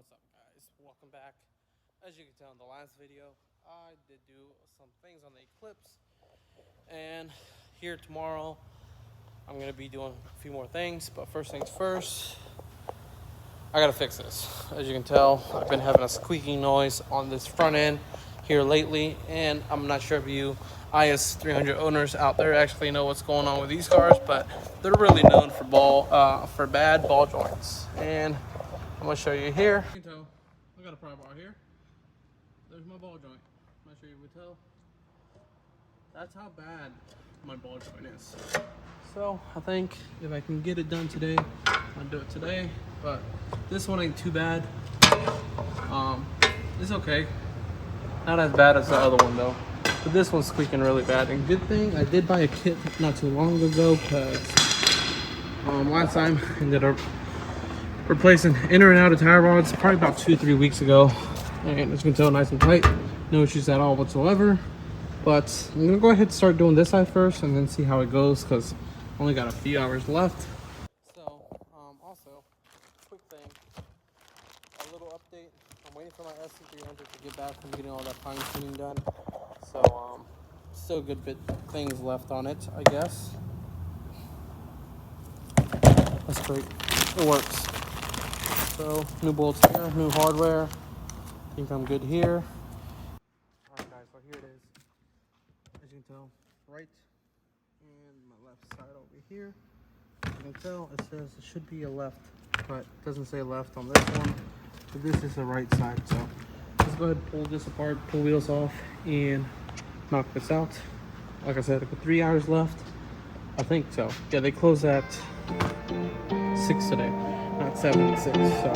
What's up, guys? Welcome back. As you can tell in the last video, I did do some things on the Eclipse, and here tomorrow I'm gonna be doing a few more things. But first things first, I gotta fix this. As you can tell, I've been having a squeaking noise on this front end here lately, and I'm not sure if you IS300 owners out there actually know what's going on with these cars, but they're really known for bad ball joints. And I'm gonna show you here. You can tell I got a pry bar here. There's my ball joint. I'm not sure you would tell. That's how bad my ball joint is. So I think if I can get it done today, I'll do it today. But this one ain't too bad. It's okay. Not as bad as the other one though. But this one's squeaking really bad. And good thing I did buy a kit not too long ago, because last time I ended up replacing inner and outer tire rods probably about 2-3 weeks ago. And as you can tell, nice and tight. No issues at all whatsoever. But I'm gonna go ahead and start doing this side first and then see how it goes, because I only got a few hours left. So also, quick thing, a little update. I'm waiting for my IS300 to get back from getting all that fine tuning done. So still a good bit things left on it, I guess. That's great. It works. So new bolts here, new hardware. I think I'm good here. Alright guys, so here it is. As you can tell, right and my left side over here. As you can tell, it says it should be a left, but it doesn't say left on this one. But this is the right side. So let's go ahead and pull this apart, pull wheels off, and knock this out. Like I said, I got 3 hours left. I think so. Yeah, they close at 6 today, not 7 to 6. So.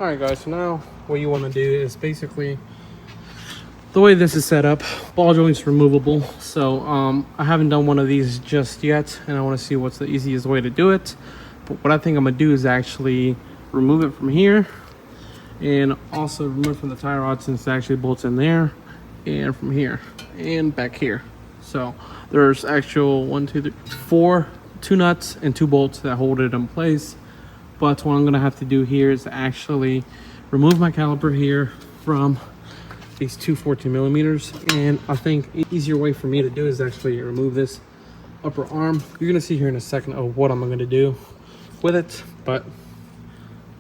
Alright guys, so now what you want to do is basically, the way this is set up, ball joint's removable. So I haven't done one of these just yet, and I want to see what's the easiest way to do it. But what I think I'm going to do is actually remove it from here, and also remove from the tie rod, since it actually bolts in there, and from here, and back here. So there's actual 1, 2, 3, 4, 2 nuts and 2 bolts that hold it in place. But what I'm gonna have to do here is actually remove my caliper here from these two 14 millimeters. And I think an easier way for me to do is actually remove this upper arm. You're gonna see here in a second of what I'm gonna do with it. But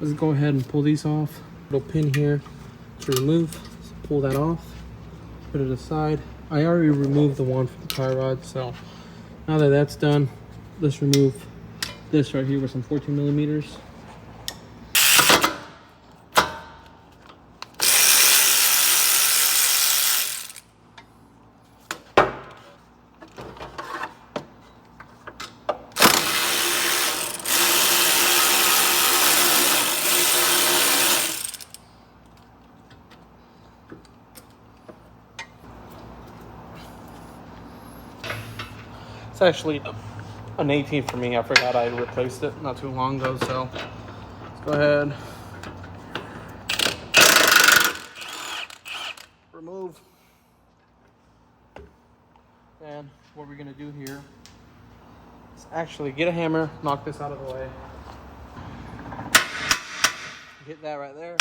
let's go ahead and pull these off. Little pin here to remove. So pull that off, put it aside. I already removed the one from the tie rod. So now that that's done, let's remove this right here with some 14 millimeters. It's actually an 18 for me. I forgot I replaced it not too long ago, so let's go ahead, remove. And what we're gonna do here is actually get a hammer, knock this out of the way, get that right there.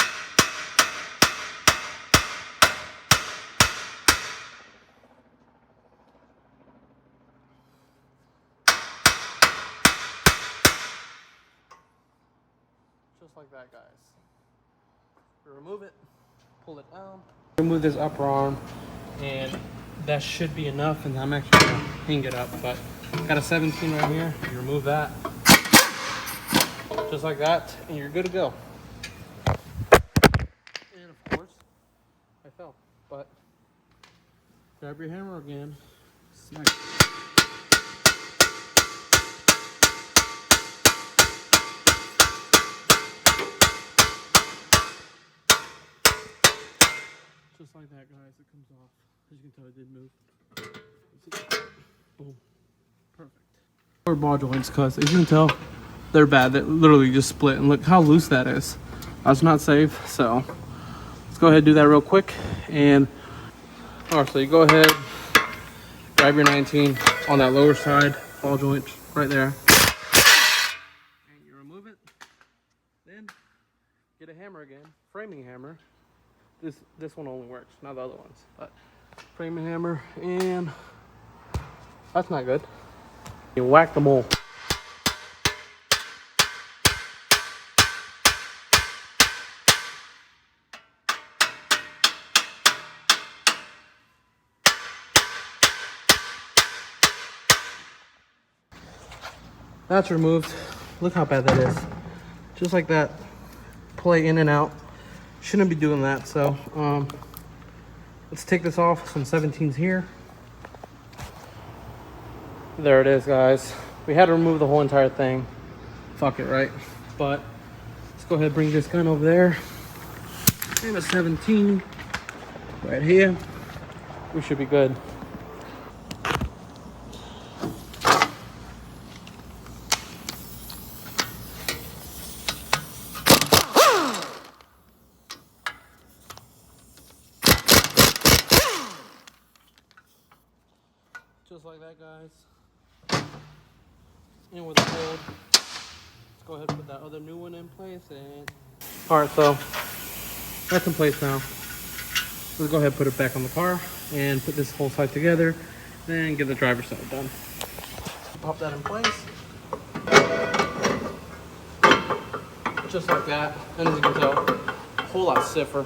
Just like that, guys. Remove it, pull it down, remove this upper arm, and that should be enough. And I'm actually gonna hang it up, but got a 17 right here. You remove that, just like that, and you're good to go. And of course, I fell, but grab your hammer again, smack. Just like that, guys, it comes off. As you can tell, it did move. Boom. Perfect. Or ball joints, because as you can tell, they're bad. They literally just split. And look how loose that is. That's not safe. So let's go ahead and do that real quick. And all right, so you go ahead, grab your 19 on that lower side ball joint right there, and you remove it. Then get a hammer again, framing hammer. This one only works, not the other ones. But framing hammer, and that's not good. You whack the mole. That's removed. Look how bad that is. Just like that. Play in and out. Shouldn't be doing that. So let's take this off. Some 17s here. There it is, guys. We had to remove the whole entire thing. Fuck it, right? But let's go ahead and bring this gun over there. And a 17 right here. We should be good. Just like that, guys. And with the hold, let's go ahead and put that other new one in place. And all right, so that's in place now. Let's go ahead and put it back on the car and put this whole side together, then get the driver's side done. Pop that in place. Just like that. And as you can tell, a whole lot stiffer.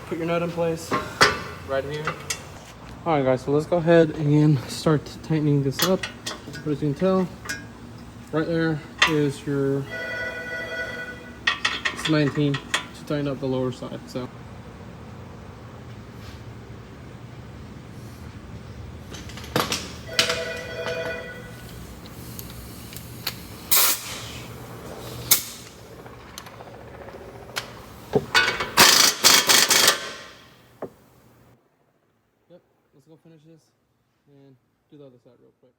Put your nut in place right here. All right, guys, so let's go ahead and start tightening this up. But as you can tell, right there is your 19 to tighten up the lower side. So yep, let's go finish this and do the other side real quick.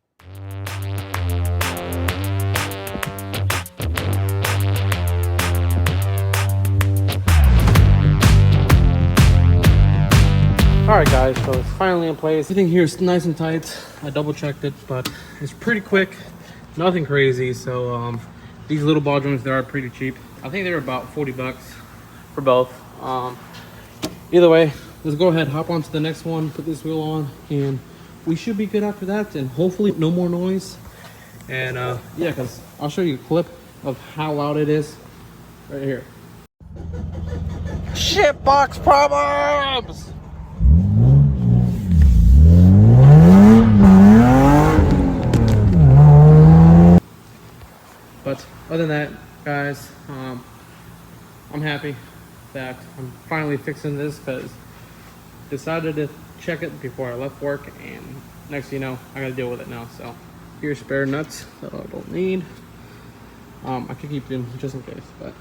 All right, guys, so it's finally in place. Everything here is nice and tight. I double checked it, but it's pretty quick, nothing crazy. So these little ball joints, they are pretty cheap. I think they're about 40 bucks for both. Either way, let's go ahead, hop on to the next one, put this wheel on, and we should be good after that. And hopefully no more noise. And yeah, because I'll show you a clip of how loud it is right here. Shit box problems! But other than that, guys, I'm happy that I'm finally fixing this, because decided to check it before I left work, and next thing you know, I gotta deal with it now. So here's spare nuts that I don't need. I could keep them just in case, but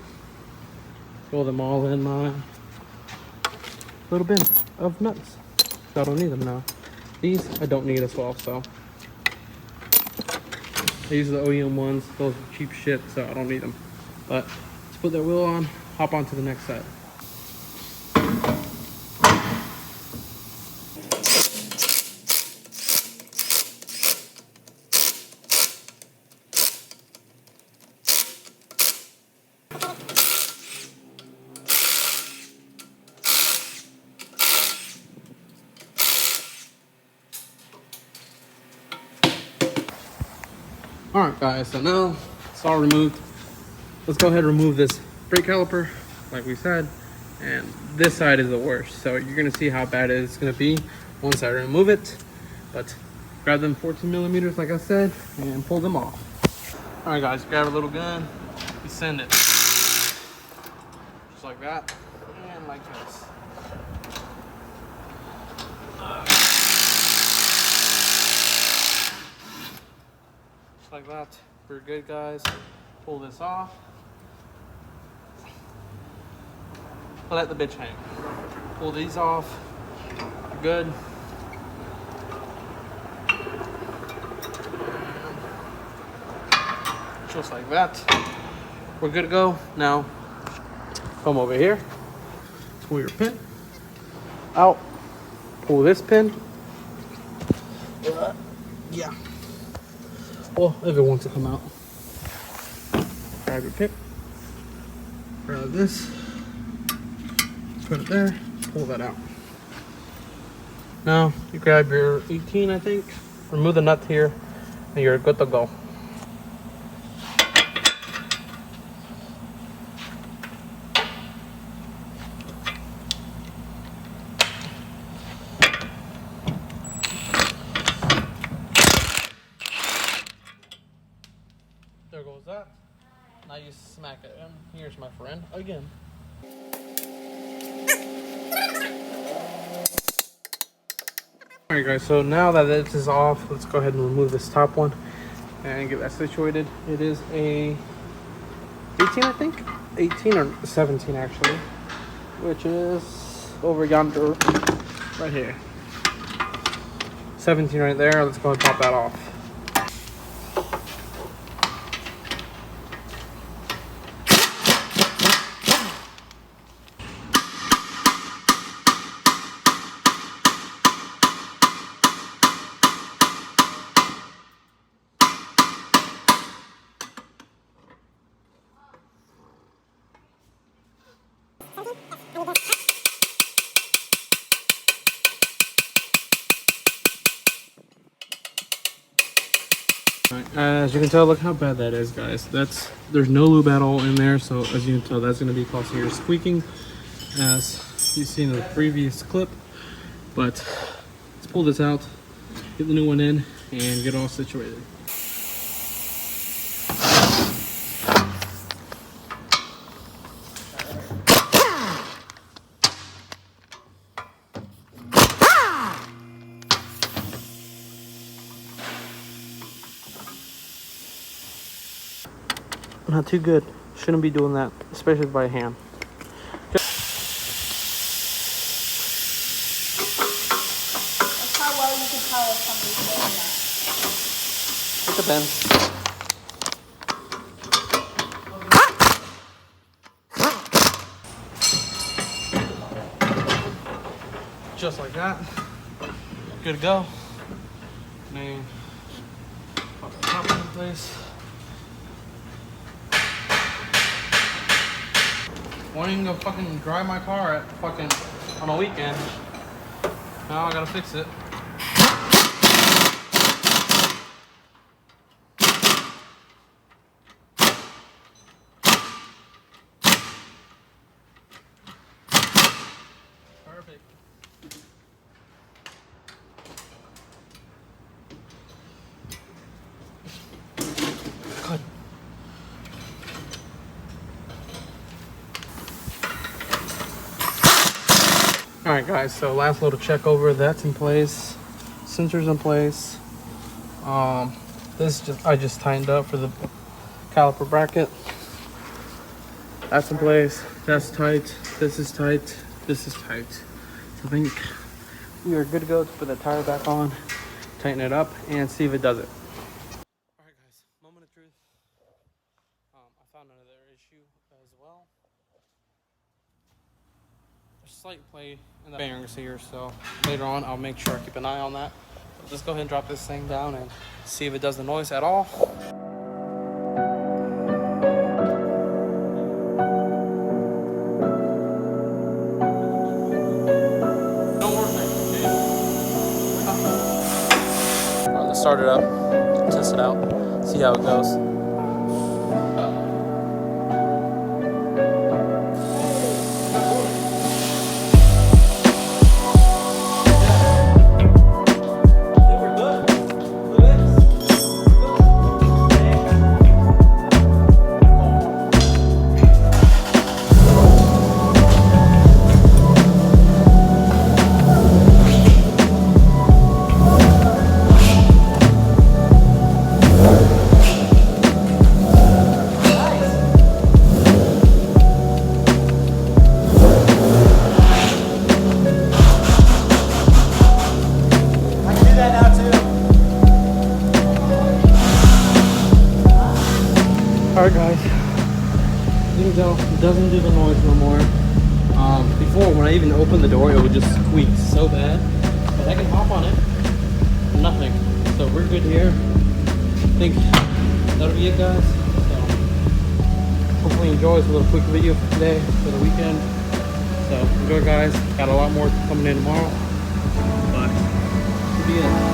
throw them all in my little bin of nuts. So I don't need them now. These I don't need as well, so these are the OEM ones. Those are cheap shit, so I don't need them. But let's put that wheel on, hop on to the next side. All right, guys, so now it's all removed. Let's go ahead and remove this brake caliper, like we said. And this side is the worst, so you're gonna see how bad it's gonna be once I remove it. But grab them 14 millimeters, like I said, and pull them off. All right, guys, grab a little gun, you send it. Just like that, and like this. Just like that. We're good, guys. Pull this off. let the bitch hang. Pull these off. You're good. Just like that. We're good to go. Now, come over here. Pull your pin out. Pull this pin. Yeah. Well, if it wants to come out. Grab your pick. Grab this. Put it there. Pull that out. Now, you grab your 18, I think. Remove the nut here, and you're good to go. There goes that. Now you smack it in. Here's my friend again. Alright guys, so now that this is off, let's go ahead and remove this top one and get that situated. It is a 18, I think? 18 or 17 actually, which is over yonder right here. 17 right there. Let's go ahead and pop that off. As you can tell, look how bad that is, guys. There's no lube at all in there, so as you can tell, that's going to be causing your squeaking, as you've seen in the previous clip. But let's pull this out, get the new one in, and get all situated. Not too good. Shouldn't be doing that, especially by hand. That's how well you can tell if somebody's doing that. It depends. Just like that. Good to go. And pop the top in place. Wanting to fucking drive my car at fucking on a weekend. Now I gotta fix it. Perfect. Good. Alright guys, so last little check over, that's in place. Sensors in place. I just tightened up for the caliper bracket. That's in place. That's tight. This is tight. This is tight. So I think we are good to go to put the tire back on, tighten it up, and see if it does it. Alright guys, moment of truth. I found another issue as well. Slight play in the bearings here, so later on I'll make sure I keep an eye on that. But let's go ahead and drop this thing down and see if it does the noise at all. Don't work next, okay? Alright, let's start it up, test it out, see how it goes. Alright guys, you can tell it doesn't do the noise no more. Before, when I even opened the door, it would just squeak so bad. But I can hop on it. Nothing. So we're good here. I think that'll be it, guys. So hopefully you enjoy this little quick video for today, for the weekend. So enjoy, guys. Got a lot more coming in tomorrow. But that'll be it.